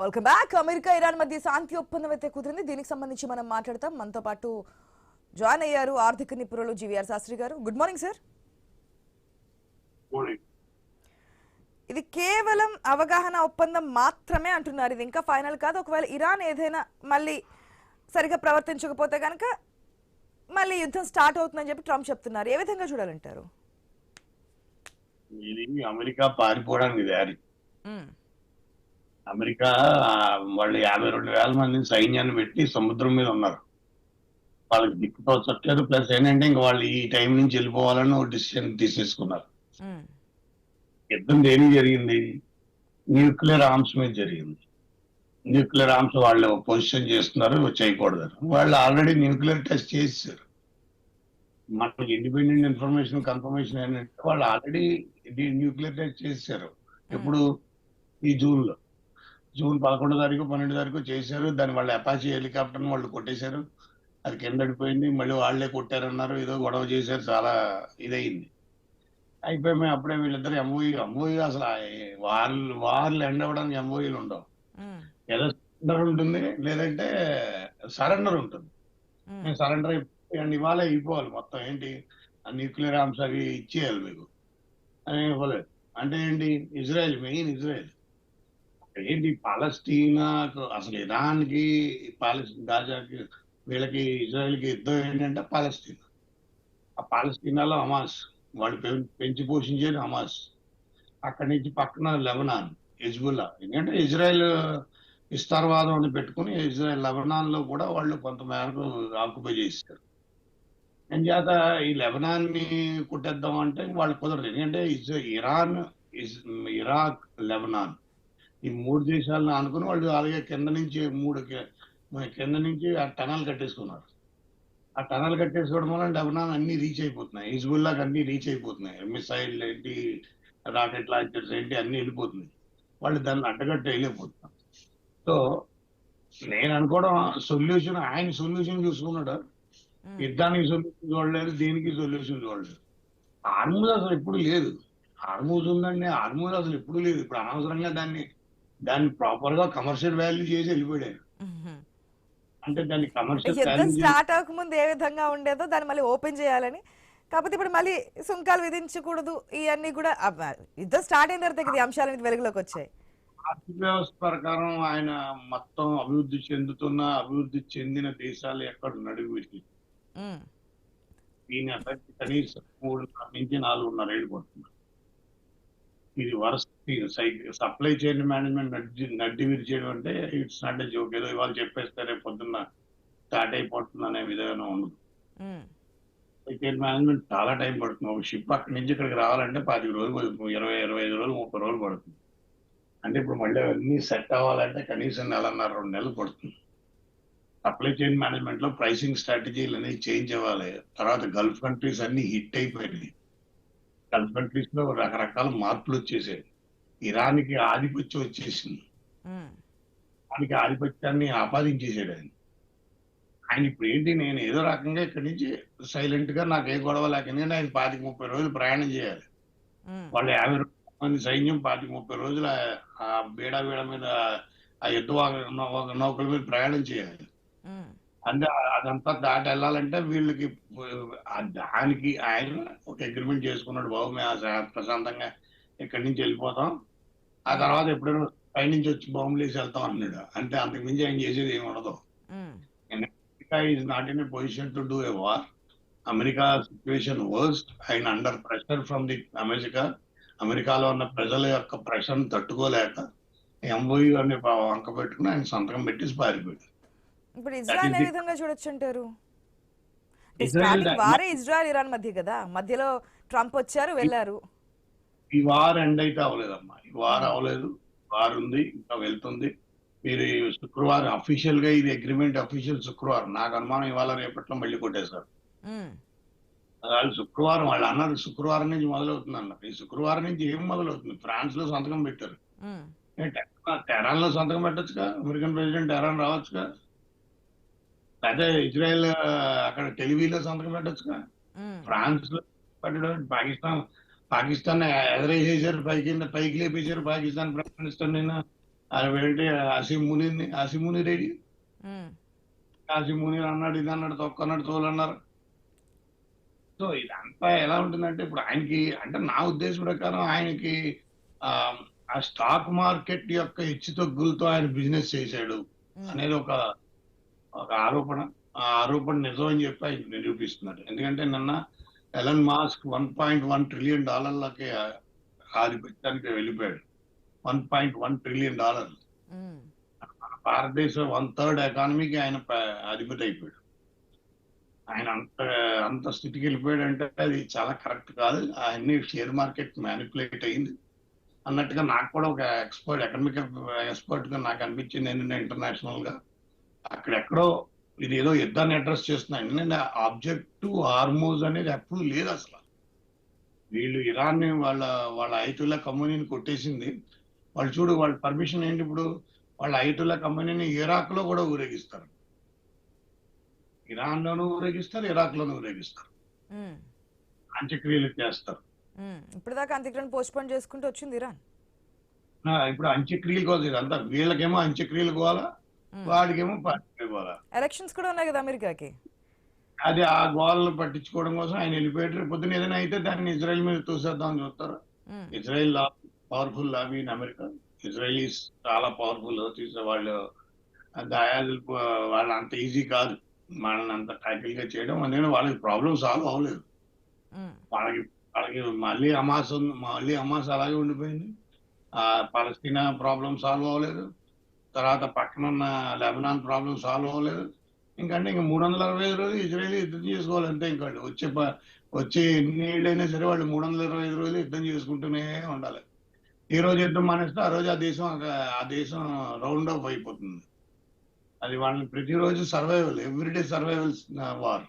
Welcome back. America Iran మధ్య శాంతి ఒప్పందం అయితే కుదిరింది. దీనికి సంబంధించి మనం మాట్లాడతాం. మనతో పాటు జాయిన్ అయ్యారు ఆర్థిక నిపుణులు జీవీఆర్ శాస్త్రి గారు. Good morning sir. ఇది కేవలం అవగాహన ఒప్పందం మాత్రమే అంటున్నారు. ఇది ఇంకా ఫైనల్ కాదు. ఒకవేళ ఇరాన్ ఏదైనా మళ్ళీ సరిగా ప్రవర్తించకపోతే కనుక మళ్ళీ యుద్ధం స్టార్ట్ అవుతుందని చెప్పి ట్రంప్ చెప్తున్నారు. ఏ విధంగా చూడాలంటారు? ఇది అమెరికా పారిపోవడానికి దారి. అమెరికా వాళ్ళు 52,000 మంది సైన్యాన్ని పెట్టి సముద్రం మీద ఉన్నారు. వాళ్ళకి దిక్కుతోచట్లేదు. ప్లస్ ఏంటంటే ఇంకా వాళ్ళు ఈ టైం నుంచి వెళ్ళిపోవాలని ఒక డిసిషన్ తీసేసుకున్నారు. యుద్ధం దేనికి జరిగింది? న్యూక్లియర్ ఆర్మ్స్ మీద జరిగింది. న్యూక్లియర్ ఆర్మ్స్ వాళ్ళు పొజిషన్ చేస్తున్నారు, చేయకూడదు. వాళ్ళు ఆల్రెడీ న్యూక్లియర్ టెస్ట్ చేశారు. మనకి ఇండిపెండెంట్ ఇన్ఫర్మేషన్ కన్ఫర్మేషన్ ఏంటంటే వాళ్ళు ఆల్రెడీ న్యూక్లియర్ టెస్ట్ చేశారు. ఎప్పుడు? ఈ జూన్ 11 తారీఖు 12 తారీఖు చేశారు. దాని వాళ్ళు అపాచీ హెలికాప్టర్ వాళ్ళు కొట్టేశారు. అది కింద పడిపోయింది. మళ్ళీ వాళ్లే కొట్టారన్నారు. ఏదో గొడవ చేశారు. చాలా ఇదయింది. అయిపోయి మేము అప్పుడే వీళ్ళిద్దరు ఎంఓయూ అసలు వార్లు ఎండ్ అవ్వడానికి ఎంఓయూలు ఉండవు. ఏదో సరెండర్ ఉంటుంది, లేదంటే సరెండర్ ఉంటుంది. మేము సరెండర్ అయిపోయి ఇవాళ అయిపోవాలి మొత్తం. ఏంటి న్యూక్లియర్ ఆర్మ్స్ అవి ఇచ్చేయాలి మీకు అని ఇవ్వలేదు. అంటే ఏంటి? ఇజ్రాయెల్, మెయిన్ ఇజ్రాయెల్ ఏంటి పాలస్తీనాకు అసలు ఇరాన్కి గాజాకి వీళ్ళకి ఇజ్రాయెల్కి యుద్ధం ఏంటంటే పాలస్తీనా. ఆ పాలస్తీనాలో హమాస్ వాళ్ళు పెంచి పోషించేది హమాస్. అక్కడి నుంచి పక్కన లెబనాన్, హిజ్బుల్లా. ఎందుకంటే ఇజ్రాయెల్ విస్తారవాదం అని పెట్టుకుని ఇజ్రాయెల్ లెబనాన్ లో కూడా వాళ్ళు కొంత మేరకు ఆక్యుపై చేశారు. చేత ఈ లెబనాన్ ని కుట్టేద్దాం అంటే వాళ్ళు కుదరదు. ఎందుకంటే ఇరాన్, ఇరాక్, లెబనాన్ ఈ 3 దేశాలను అనుకుని వాళ్ళు అలాగే కింద నుంచి ఆ టనల్ కట్టేసుకున్నారు. ఆ టనల్ కట్టేసుకోవడం వల్ల లెబనాన్ అన్ని రీచ్ అయిపోతున్నాయి. హిజ్బుల్లాకి అన్ని రీచ్ అయిపోతున్నాయి. మిసైల్ ఏంటి, రాకెట్ లాంచర్స్ ఏంటి అన్ని వెళ్ళిపోతున్నాయి. వాళ్ళు దాన్ని అడ్డగట్ట వెళ్ళిపోతున్నారు. సో నేను అనుకోవడం ఆయన సొల్యూషన్ చూసుకున్నాడు. యుద్ధానికి సొల్యూషన్ చూడలేదు, దీనికి సొల్యూషన్ చూడలేదు. హార్మూజ్ అసలు ఎప్పుడు లేదు. హార్మూజ్ ఉందండి, హార్మూజ్ అసలు ఎప్పుడు లేదు. ఇప్పుడు అనవసరంగా దాన్ని ప్రాపర్ గా కమర్షియల్ వాల్యూ చేసి వెళ్ళిపోయాడు. అంటే దాన్ని కమర్షియల్ యుద్ధం స్టార్ట్ అవ్వకముందు ఏ విధంగా ఉండేదో దాన్ని మళ్ళీ ఓపెన్ చేయాలని. కాకపోతే ఇప్పుడు మళ్ళీ సుంకాలు విధించకూడదు ఇవన్నీ కూడా యుద్ధం స్టార్ట్ అయిన తర్వాత ఈ అంశాలు వెలుగులోకి వచ్చాయి. ఆర్థిక వ్యవస్థ ప్రకారం ఆయన మొత్తం అభివృద్ధి చెందిన దేశాలు ఎక్కడ నడుగు వీటికి దీని ఎఫెక్ట్ కనీసం 3.5 నుంచి 4.5 ఏళ్ళు పడుతుంది. ఇది వరస్ట్ సప్లై చైన్ మేనేజ్మెంట్ నడ్డి విరిచేయడం అంటే ఇట్స్ నాట్ ఎ జోక్. ఏదో ఇవాళ చెప్పేస్తే రేపు పొద్దున్న స్టార్ట్ అయిపోతుంది అనే విధానం ఉండదు. సప్లై చైన్ మేనేజ్మెంట్ చాలా టైం పడుతుంది. ఒక షిప్ అక్కడి నుంచి ఇక్కడికి రావాలంటే 25 రోజులు, 25 రోజులు, 30 రోజులు పడుతుంది. అంటే ఇప్పుడు మళ్ళీ అన్ని సెట్ అవ్వాలంటే కనీసం 1.5-2 నెలలు పడుతుంది. సప్లై చైన్ మేనేజ్మెంట్ లో ప్రైసింగ్ స్ట్రాటజీలు అనేవి చేంజ్ అవ్వాలి. తర్వాత గల్ఫ్ కంట్రీస్ అన్ని హిట్ అయిపోయినాయి. గల్ఫ్ కంట్రీస్ లో రకరకాల మార్పులు వచ్చేసాయి. ఇరాన్ కి ఆధిపత్యం వచ్చేసింది. దానికి ఆధిపత్యాన్ని ఆపాదించేసాడు ఆయన ఇప్పుడు ఏంటి, నేను ఏదో రకంగా ఇక్కడి నుంచి సైలెంట్ గా నాకు ఏ గొడవ లేకుండా ఆయన 25-30 రోజులు ప్రయాణం చేయాలి. వాళ్ళు 50 మంది సైన్యం 25-30 రోజులు ఆ బీడ మీద ఆ యుద్ధ నౌకల మీద ప్రయాణం చేయాలి. అంటే అదంతా దాటి వెళ్ళాలంటే వీళ్ళకి దానికి ఆయన ఒక అగ్రిమెంట్ చేసుకున్నాడు. బాబు మేము ప్రశాంతంగా ఇక్కడి నుంచి వెళ్ళిపోతాం, ఆ తర్వాత ఎప్పుడైనా పైనుంచి వచ్చి బాంబులు వేసి వెళ్తాం అన్నాడు. అంటే అంతకు మించి ఆయన చేసేది ఏమి ఉండదు. America is not in a position to do a war. America situation worst. ఆయన అండర్ ప్రెషర్ ఫ్రమ్ ది అమెరికాలో ఉన్న ప్రజల యొక్క ప్రెషర్ తట్టుకోలేక ఎంఓయూ అనే వంక పెట్టుకుని ఆయన సంతకం పెట్టేసి పారిపోయాడు. ఇప్పుడు ఇజ్రాయెల్ ఏ విధంగా చూడొచ్చు అంటారు? వారే ఇజ్రాయెల్ ఇరాన్ మధ్య కదా, మధ్యలో ట్రంప్ వచ్చారు వెళ్ళారు. ఈ వార్ ఎండ్ అయితే అవ్వలేదమ్మా. ఈ వార్ అవ్వలేదు. వార్ ఉంది, ఇంకా వెళ్తుంది. మీరు శుక్రవారం అఫీషియల్ గా ఇది అగ్రిమెంట్ అఫీషియల్ శుక్రవారం. నాకు అనుమానం ఇవాళ రేపట్లో మళ్ళీ కొట్టేశారు. వాళ్ళు శుక్రవారం వాళ్ళు అన్నారు శుక్రవారం నుంచి మొదలవుతుంది అన్నారు. ఈ శుక్రవారం నుంచి ఏం మొదలవుతుంది? ఫ్రాన్స్ లో సంతకం పెట్టారు. టెహరాన్ లో సంతకం పెట్టచ్చుగా, అమెరికన్ ప్రెసిడెంట్ టెహరాన్ రావచ్చుగా. అదే ఇజ్రాయెల్ అక్కడ టెలివీలో సంతకం పెట్టచ్చుగా. ఫ్రాన్స్ లో పెట్టడం, పాకిస్తాన్ ఎదురేసేసారు, పైకి లేపేశారు పాకిస్తాన్ ప్రైమ్ మినిస్టర్ నిన్న. ఆయన ఏంటి ఆసిముని రెడ్డి ఉమ్, ఆసిముని అన్నాడు, ఇది అన్నాడు, తొక్కన్నాడు, తోలన్నారు. సో ఇదంతా ఎలా ఉంటుందంటే ఇప్పుడు ఆయనకి అంటే నా ఉద్దేశం ప్రకారం ఆయనకి ఆ ఆ స్టాక్ మార్కెట్ యొక్క హెచ్చు తగ్గులతో ఆయన బిజినెస్ చేశాడు ఉమ్, అనేది ఒక ఒక ఆరోపణ. ఆ ఆరోపణ నిజం అని చెప్పి ఆయన నిరూపిస్తున్నాడు. ఎందుకంటే నిన్న ఎలన్ మాస్క్ $1.1 ట్రిలియన్ ఆధిపత్యానికి వెళ్ళిపోయాడు. $1.1 ట్రిలియన్. ఉమ్, మన భారతదేశం 1/3 ఎకానమీకి ఆయన అధిపతి అయిపోయాడు. ఆయన అంత స్థితికి వెళ్ళిపోయాడంటే అది చాలా కరెక్ట్ కాదు. అన్ని షేర్ మార్కెట్ మ్యానిపులేట్ అయింది అన్నట్టుగా నాకు కూడా ఒక ఎకనామిక్ ఎక్స్పర్ట్ గా నాకు అనిపించింది. ఏంటంటే ఇంటర్నేషనల్ గా అక్కడెక్కడో ఇది ఏదో యుద్ధాన్ని అడ్రస్ చేస్తున్నాయి. నేను ఆబ్జెక్టివ్ హార్మోజ్ అనేది ఎప్పుడు లేదు అసలు. వీళ్ళు ఇరాన్ ని వాళ్ళ ఐతుల్లా కమ్యూనిని కొట్టేసింది. వాళ్ళు చూడు, వాళ్ళ పర్మిషన్ ఏంటి ఇప్పుడు? వాళ్ళ ఐతుల్లా కమ్యూనిని ఇరాక్ లో కూడా ఊరేగిస్తారు. ఇరాన్ లోనూ ఊరేగిస్తారు, ఇరాక్ లోనూ ఊరేగిస్తారు, ఉమ్, అంత్యక్రియలు చేస్తారు. ఇప్పుడు దాకా అంత్యక్రియను పోస్ట్ పోన్ చేసుకుంటూ వచ్చింది ఇరాన్. ఇప్పుడు అంత్యక్రియలు కోసం ఇదంతా వీళ్ళకేమో అంత్యక్రియలు కోవాలా, వాడికేమో పార్టీ కోవాలా. ఎలక్షన్స్ కూడా ఉన్నాయి కదా అమెరికాకి. అది ఆ గోళ్ళను పట్టించుకోవడం కోసం ఆయన వెళ్ళిపోయాడు. రేపు పొద్దున ఏదైనా అయితే దాన్ని ఇజ్రాయెల్ మీద తోసేద్దామని చూస్తారు. Um, Israel powerful lobby in America. Israelis చాలా పవర్ఫుల్. తీసే వాళ్ళు దయాలు, వాళ్ళు అంత ఈజీ కాదు మనల్ని అంత టైటిల్ గా చేయడం. అందుకని వాళ్ళకి ప్రాబ్లం సాల్వ్ అవ్వలేదు. ఉమ్, వాళ్ళకి వాళ్ళకి మళ్ళీ హమాస్ అలాగే ఉండిపోయింది. ఆ పాలస్తీనా ప్రాబ్లం సాల్వ్ అవ్వలేదు. తర్వాత పక్కన ఉన్న లెబనాన్ ప్రాబ్లం సాల్వ్ అవ్వలేదు. ఇంకంటే ఇంకా 365 రోజులు ఇజ్రాయెల్ యుద్ధం చేసుకోవాలి అంతే. ఇంకా వచ్చే ఎన్ని ఏళ్ళైనా సరే వాళ్ళు 325 రోజులు యుద్ధం చేసుకుంటూనే ఉండాలి. ఈ రోజు యుద్ధం మానేస్తే ఆ రోజు ఆ దేశం రౌండ్ ఆఫ్ అయిపోతుంది. అది వాళ్ళని ప్రతిరోజు survival, everyday survival war.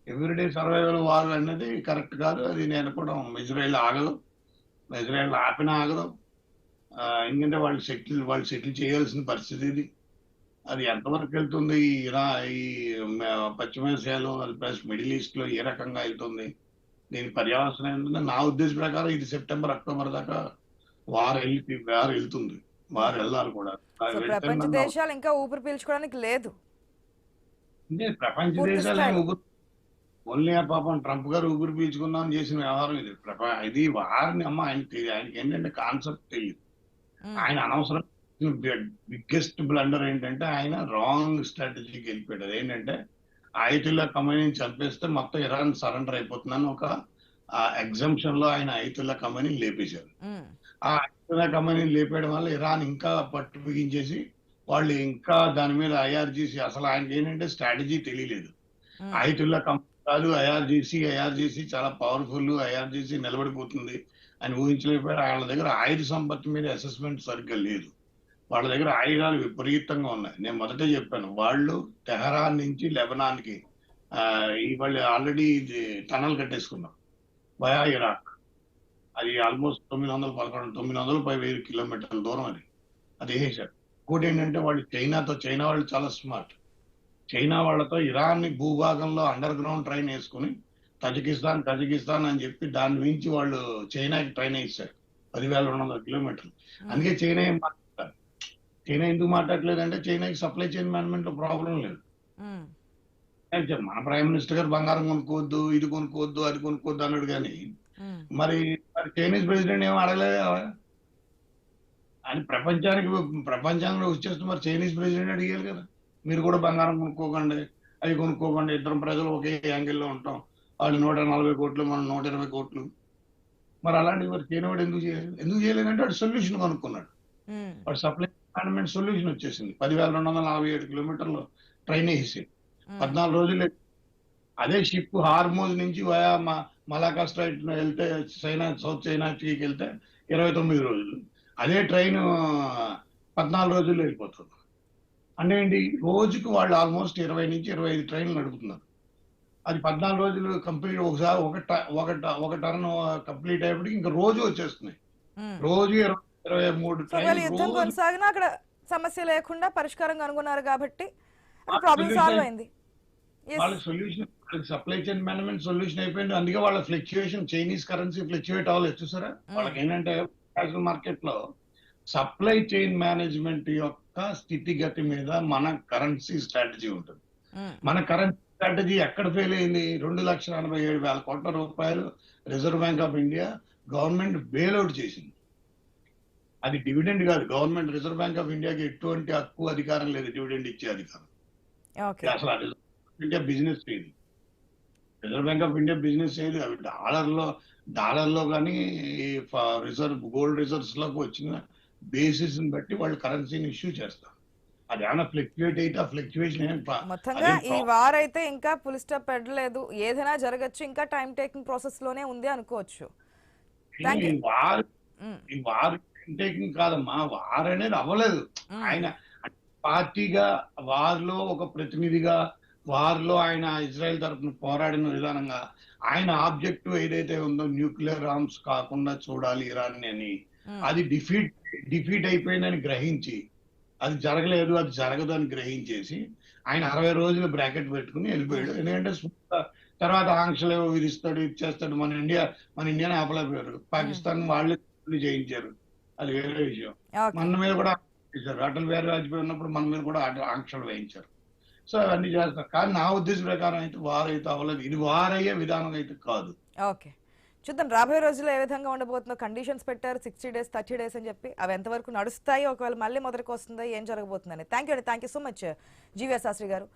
Everyday survival war అనేది కరెక్ట్ కాదు. అది నేను కూడా ఇజ్రాయెల్ ఆగదు, ఇజ్రాయెల్ ఆపినా ఆగదు. ఎందుకంటే వాళ్ళు సెటిల్ చేయాల్సిన పరిస్థితి ఇది. అది ఎంతవరకు వెళ్తుంది ఈ పశ్చిమాసియాలో ప్లస్ మిడిల్ ఈస్ట్ లో ఏ రకంగా వెళ్తుంది, దీని పర్యావసనం ఏంటంటే నా ఉద్దేశం ప్రకారం ఇది సెప్టెంబర్ అక్టోబర్ దాకా వారు వెళ్తుంది. వారు వెళ్ళాలి కూడా. సో ప్రపంచ దేశాలు ఇంకా ఊపిరి పీల్చుకోవడానికి లేదు. అంటే ప్రపంచ పూర్తి దేశాలు స్థాయిలో. ఓన్లీ పాపం ట్రంప్ గారు ఊపిరి పీల్చుకుందాం చేసిన వ్యవహారం ఇది. ఇది వారిని ఆయనకి ఏంటంటే కాన్సెప్ట్ తెలియదు. ఉమ్, ఆయన అనవసరం బిగ్గెస్ట్ బ్లండర్ ఏంటంటే ఆయన రాంగ్ స్ట్రాటజీకి వెళ్ళిపోయాడు. అదేంటంటే ఆయుతుల్లా ఖమేనీని చంపేస్తే మొత్తం ఇరాన్ సరెండర్ అయిపోతుందని ఒక ఎగ్జంప్షన్ లో ఆయన ఆయుతుల్లా ఖమేనీని లేపేశారు. ఉమ్, ఆ ఆయుతుల్లా ఖమేనీని లేపేయడం వల్ల ఇరాన్ ఇంకా పట్టు బిగించేసి వాళ్ళు ఇంకా దాని మీద ఐఆర్జీసీ, అసలు ఆయనకి ఏంటంటే స్ట్రాటజీ తెలియలేదు. ఉమ్, ఆయుతుల్లా ఖమేనీ కాదు, ఐఆర్జీసీ చాలా పవర్ఫుల్, ఐఆర్జీసీ నిలబడిపోతుంది అని ఊహించలేకపోయారు. వాళ్ళ దగ్గర ఆయుధ సంపత్తి మీద అసెస్మెంట్ సరిగ్గా లేదు. వాళ్ళ దగ్గర ఆయుధాలు విపరీతంగా ఉన్నాయి. నేను మొదటే చెప్పాను, వాళ్ళు తెహరాన్ నుంచి లెబనాన్కి వాళ్ళు ఆల్రెడీ ఇది టనల్ కట్టేసుకున్నారు వయా ఇరాక్. అది ఆల్మోస్ట్ 900 కిలోమీటర్ల దూరం. అది వేసేశారు. ఇంకోటి ఏంటంటే వాళ్ళు చైనా వాళ్ళు చాలా స్మార్ట్. చైనా వాళ్ళతో ఇరాన్ భూభాగంలో అండర్ గ్రౌండ్ ట్రైన్ వేసుకుని కజకిస్తాన్ అని చెప్పి దాని నుంచి వాళ్ళు చైనాకి ట్రైన్ వేసారు 10,200 కిలోమీటర్లు. అందుకే చైనా ఎందుకు మాట్లాడలేదంటే చైనాకి సప్లై చైన్ మేనేజ్మెంట్ లో ప్రాబ్లం లేదు. ఉమ్, మన ప్రైమ్ మినిస్టర్ గారు బంగారం కొనుక్కోవద్దు, ఇది కొనుక్కోవద్దు, అది కొనుక్కోవద్దు అన్నాడు. కానీ ఉమ్, మరి చైనీస్ ప్రెసిడెంట్ ఏమో అడగలేదు అని ప్రపంచానికి వచ్చేస్తే మరి చైనీస్ ప్రెసిడెంట్ అడిగారు కదా, మీరు కూడా బంగారం కొనుక్కోకండి, అవి కొనుక్కోకండి, ఇద్దరం ప్రజలు ఒకే యాంగిల్లో ఉంటాం, వాళ్ళు 140 కోట్లు, మనం 120 కోట్లు. మరి అలాంటివి మరి చైనా వాడు ఎందుకు చేయలేదంటే వాడు సొల్యూషన్ కనుక్కున్నాడు. ఉమ్, వాడు సప్లై మేనేజ్మెంట్ సొల్యూషన్ వచ్చేసింది. 10,247 కిలోమీటర్లు ట్రైన్ వేసి 14 రోజులు. అదే షిప్ హార్మోజ్ నుంచి వయా మలాకా స్ట్రైట్ వెళ్తే సౌత్ చైనాకి వెళ్తే 29 రోజులు. అదే ట్రైన్ 14 రోజుల్లో వెళ్ళిపోతుంది. అంటే ఏంటి, రోజుకు వాళ్ళు ఆల్మోస్ట్ 20 నుంచి 25 ట్రైన్లు నడుపుతున్నారు. అది 14 రోజులు కంప్లీట్. ఒకసారి ఒక టర్న్ కంప్లీట్ అయ్యేప్పటికి ఇంకా రోజు వచ్చేస్తున్నాయి. ఉమ్. రోజు 23 సో ఒకవేళ యుద్ధం ట్రైన్లు. కొనసాగినా అక్కడ సమస్య లేకుండా పరిష్కారం కనుగొన్నారు కాబట్టి అక్కడ ప్రాబ్లం సాల్వ్ అయింది. Yes. వాళ్ళకి సొల్యూషన్, వాళ్ళకి సప్లై చైన్ మేనేజ్మెంట్ సొల్యూషన్ అయిపోయింది. అందుకే వాళ్ళ ఫ్లక్చుయేషన్, చైనీస్ కరెన్సీ ఫ్లక్చుయేట్ అవ్వలేదు. చూసారా, వాళ్ళకి ఏంటంటే ఇంటర్నేషనల్ మార్కెట్ లో సప్లై చైన్ మేనేజ్మెంట్ యొక్క స్థితిగతి మీద మన కరెన్సీ స్ట్రాటజీ ఉంటుంది. మన కరెన్సీ స్ట్రాటజీ ఎక్కడ ఫెయిల్ అయింది? 2,87,000 కోట్ల రూపాయలు reserve Bank of India government bailout చేసింది. అది డివిడెండ్ కాదు. గవర్నమెంట్ రిజర్వ్ బ్యాంక్ ఆఫ్ ఇండియాకి ఎటువంటి హక్కు అధికారం లేదు డివిడెండ్ ఇచ్చే అధికారం. అసలు Reserve Bank of India business చేయదు. Reserve Bank of India business చేయదు. అవి డాలర్లో కానీ రిజర్వ్ గోల్డ్ రిజర్వ్స్ లోకి వచ్చిన బేసిస్ బట్టి వాళ్ళు కరెన్సీని ఇష్యూ చేస్తారు. అది ఏమైనా ఫ్లక్చుయేట్ అయితే ఆ ఫ్లక్చుయేషన్ మొత్తంగా ఈ వార్ అయితే ఇంకా ఫుల్ స్టాప్ పెట్టలేదు. ఏదైనా జరగచ్చు, ఇంకా టైం టేకింగ్ ప్రాసెస్ లోనే ఉంది అనుకోవచ్చు. ఈ వార్ టేకింగ్ కాదమ్మా, వార్ అనేది అవ్వలేదు. ఆయన పార్టీగా వార్ లో ఒక ప్రతినిధిగా వార్ లో ఆయన ఇజ్రాయెల్ తరఫున పోరాడిన విధానంగా ఆయన ఆబ్జెక్టివ్ ఏదైతే ఉందో న్యూక్లియర్ ఆర్మ్స్ కాకుండా చూడాలి ఇరాన్ అని, అది డిఫీట్ అయిపోయిందని గ్రహించి, అది జరగలేదు అది జరగదు అని గ్రహించేసి ఆయన 60 రోజులు బ్రాకెట్ పెట్టుకుని వెళ్ళిపోయాడు. ఎందుకంటే తర్వాత ఆంక్షలు విధిస్తాడు, ఇచ్చేస్తాడు. మన ఇండియాని ఆపలేకపోయారు. పాకిస్తాన్ వాళ్ళే చేయించారు, అది వేరే విషయం. మన మీద కూడా అటల్ బిహారీ వాజ్పేయి ఉన్నప్పుడు మన మీద కూడా ఆంక్షలు వేయించారు. సో అవన్నీ చేస్తారు. కానీ నా ఉద్దేశం ప్రకారం అయితే వార్ అయితే అవ్వలేదు. ఇది వార్ అయ్యే విధానం అయితే కాదు. ఓకే, చూద్దాం రాబోయే రోజుల్లో ఏ విధంగా ఉండబోతుందో. కండిషన్స్ పెట్టారు 60 days 30 days అని చెప్పి, అవి ఎంతవరకు నడుస్తాయి, ఒకవేళ మళ్ళీ మొదటికి వస్తుందో, ఏం జరగబోతుందని. Thank you so much GVR Sastri గారు.